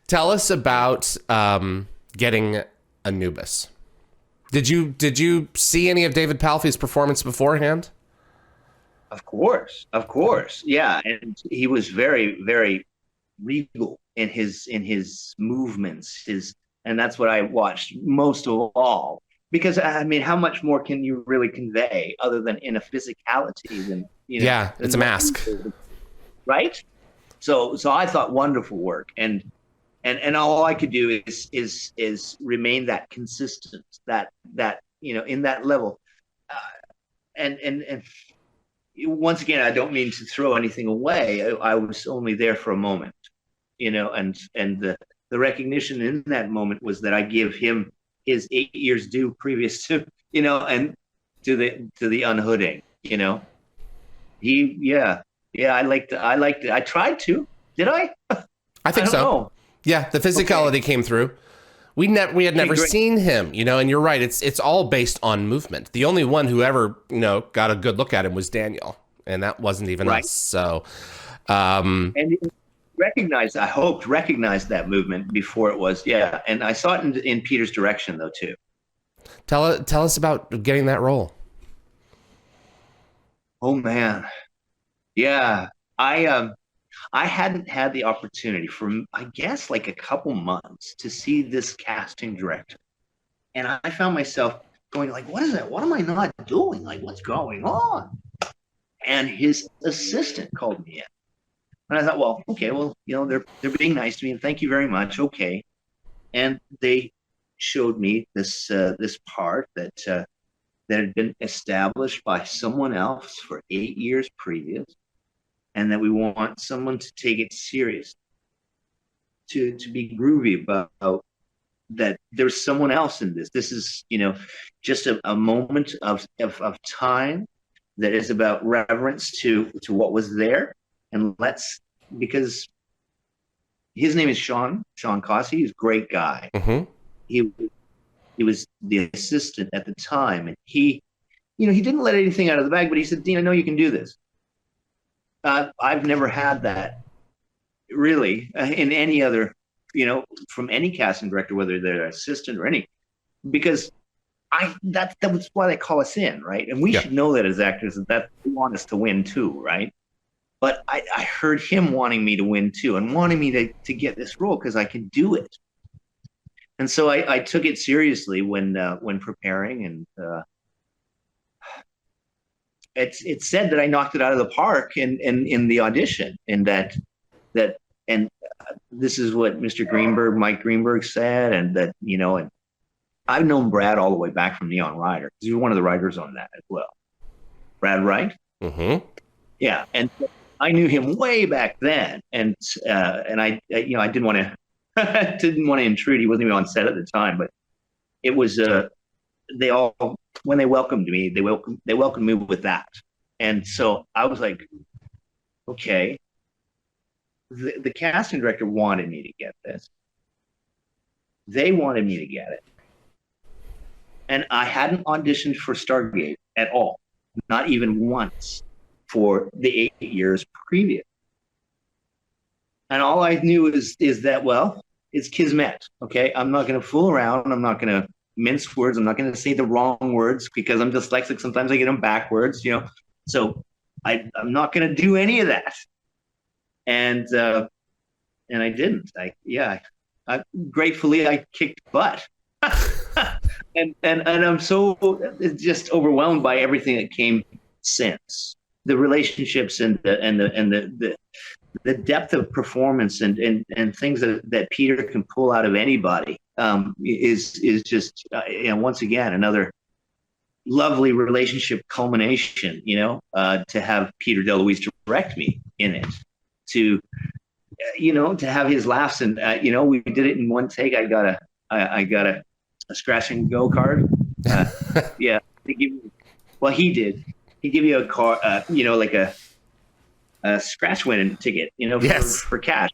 Tell us about getting Anubis. Did you see any of David Palffy's performance beforehand? Of course. Yeah, and he was very, very regal in his movements, and that's what I watched most of all. Because I mean, how much more can you really convey other than in a physicality than Yeah, it's a mask, right? So I thought wonderful work, and all I could do is remain that consistent, that in that level, and once again, I don't mean to throw anything away. I was only there for a moment, and the recognition in that moment was that I give him his 8 years due previous to, and to the unhooding, I liked it. I tried to. Did I? I think so. Know. Yeah, the physicality came through. We had never great. seen him, and you're right. It's all based on movement. The only one who ever, got a good look at him was Daniel, and that wasn't even right. us. So, and I hoped recognized that movement before it was, yeah. And I saw it in Peter's direction though too. Tell us about getting that role. Oh man, yeah. I hadn't had the opportunity for, I guess, like a couple months to see this casting director. And I found myself going like, what is that? What am I not doing? Like, what's going on? And his assistant called me in. And I thought, well, okay, well, they're being nice to me and thank you very much. Okay. And they showed me this part that had been established by someone else for 8 years previous. And that we want someone to take it serious, to be groovy about that. There's someone else in this. This is, just a moment of time that is about reverence to what was there. And because his name is Sean Cossey. He's a great guy. Mm-hmm. He was the assistant at the time. And he didn't let anything out of the bag, but he said, Dean, I know you can do this. I've never had that really in any other, from any casting director, whether they're assistant or any, because that was why they call us in, right? And we should know that as actors that they want us to win too, right? But I heard him wanting me to win too, and wanting me to get this role because I could do it. And so I took it seriously when preparing, and it's said that I knocked it out of the park in the audition, and that this is what Mike Greenberg said, and that, and I've known Brad all the way back from Neon Rider, because he was one of the writers on that as well. Brad Wright? Mm-hmm. Yeah, and I knew him way back then, and I I didn't want to intrude. He wasn't even on set at the time, but it was they all, when they welcomed me, they welcomed me with that. And so I was like, okay, the casting director wanted me to get this. They wanted me to get it. And I hadn't auditioned for Stargate at all, not even once, for the 8 years previous. And all I knew is that, well, it's Kismet, okay? I'm not going to fool around. I'm not going to mince words. I'm not going to say the wrong words because I'm dyslexic. Sometimes I get them backwards, So I'm not going to do any of that. And I didn't. Gratefully I kicked butt. and I'm so just overwhelmed by everything that came since. The relationships and the depth of performance and things that Peter can pull out of anybody is just once again another lovely relationship culmination. To have Peter DeLuise direct me in it, to have his laughs, and we did it in one take. I got a scratch and go card. Yeah, he did. He give you a card, like a scratch winning ticket, for cash.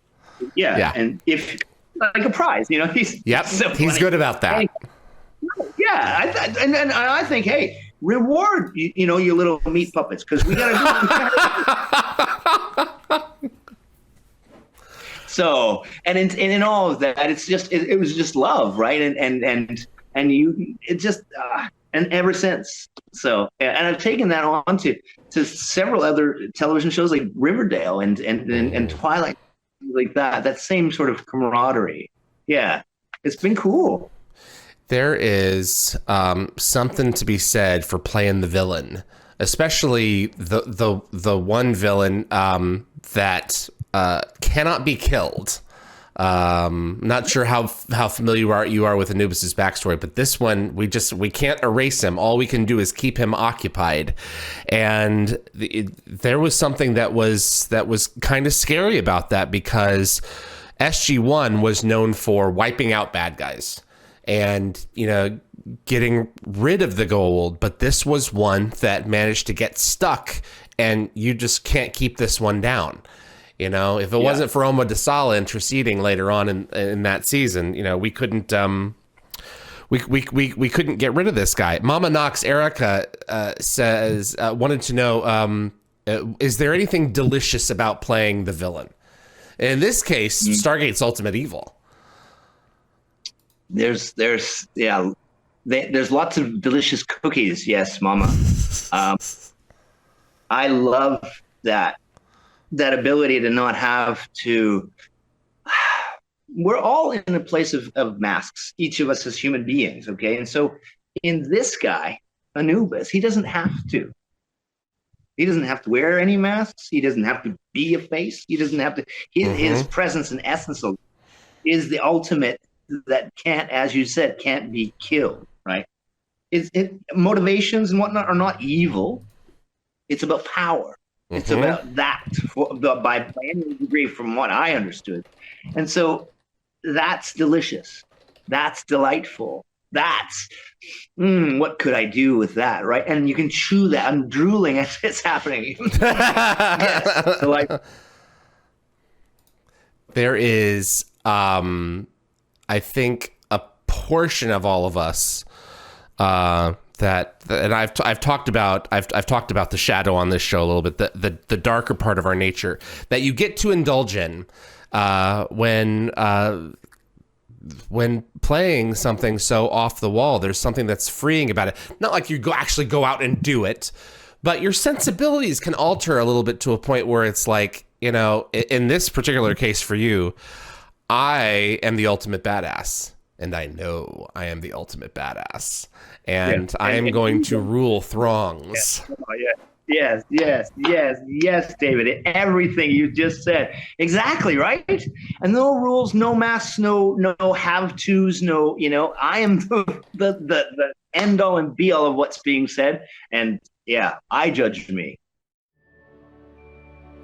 Yeah. And if like a prize, he's good about that. Yeah, I think, hey, reward you little meat puppets, because we gotta do. So, and in all of that, it's just it was just love, right? And you it just and ever since. So, and I've taken that on to several other television shows like Riverdale and Twilight, like that same sort of camaraderie. Yeah, it's been cool. There is something to be said for playing the villain, especially the one villain that cannot be killed. Not sure how familiar you are with Anubis's backstory, but this one we can't erase him. All we can do is keep him occupied. And there was something that was kind of scary about that, because SG-1 was known for wiping out bad guys and, you know, getting rid of the Goa'uld, but this was one that managed to get stuck, and you just can't keep this one down. You know, if it wasn't for Oma Dasala interceding later on in that season, you know, we couldn't we couldn't get rid of this guy. Mama Knox Erica says wanted to know, is there anything delicious about playing the villain? In this case, Stargate's ultimate evil. There's lots of delicious cookies. Yes, Mama. I love that ability to not have to. We're all in a place of masks, each of us as human beings, okay? And so in this guy, Anubis, he doesn't have to. He doesn't have to wear any masks. He doesn't have to be a face. He doesn't have to. His presence and essence is the ultimate that can't, as you said, can't be killed, right? Motivations and whatnot are not evil. It's about power. It's about that by any degree, from what I understood. And so that's delicious. That's delightful. That's what could I do with that, right? And you can chew that. I'm drooling as it's happening. Yes, delightful. There is, I think, a portion of all of us and I've talked about the shadow on this show a little bit, the darker part of our nature that you get to indulge in when playing something so off the wall. There's something that's freeing about it. Not like you actually go out and do it, but your sensibilities can alter a little bit to a point where it's like, you know, in this particular case for you, I am the ultimate badass, and I know I am the ultimate badass. And I am going to rule throngs. Yes, David. Everything you just said. Exactly, right? And no rules, no masks, no have-tos, no, you know, I am the end-all and be-all of what's being said. And yeah, I judged me.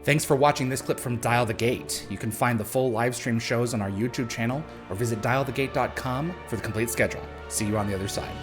Thanks for watching this clip from Dial the Gate. You can find the full live stream shows on our YouTube channel or visit dialthegate.com for the complete schedule. See you on the other side.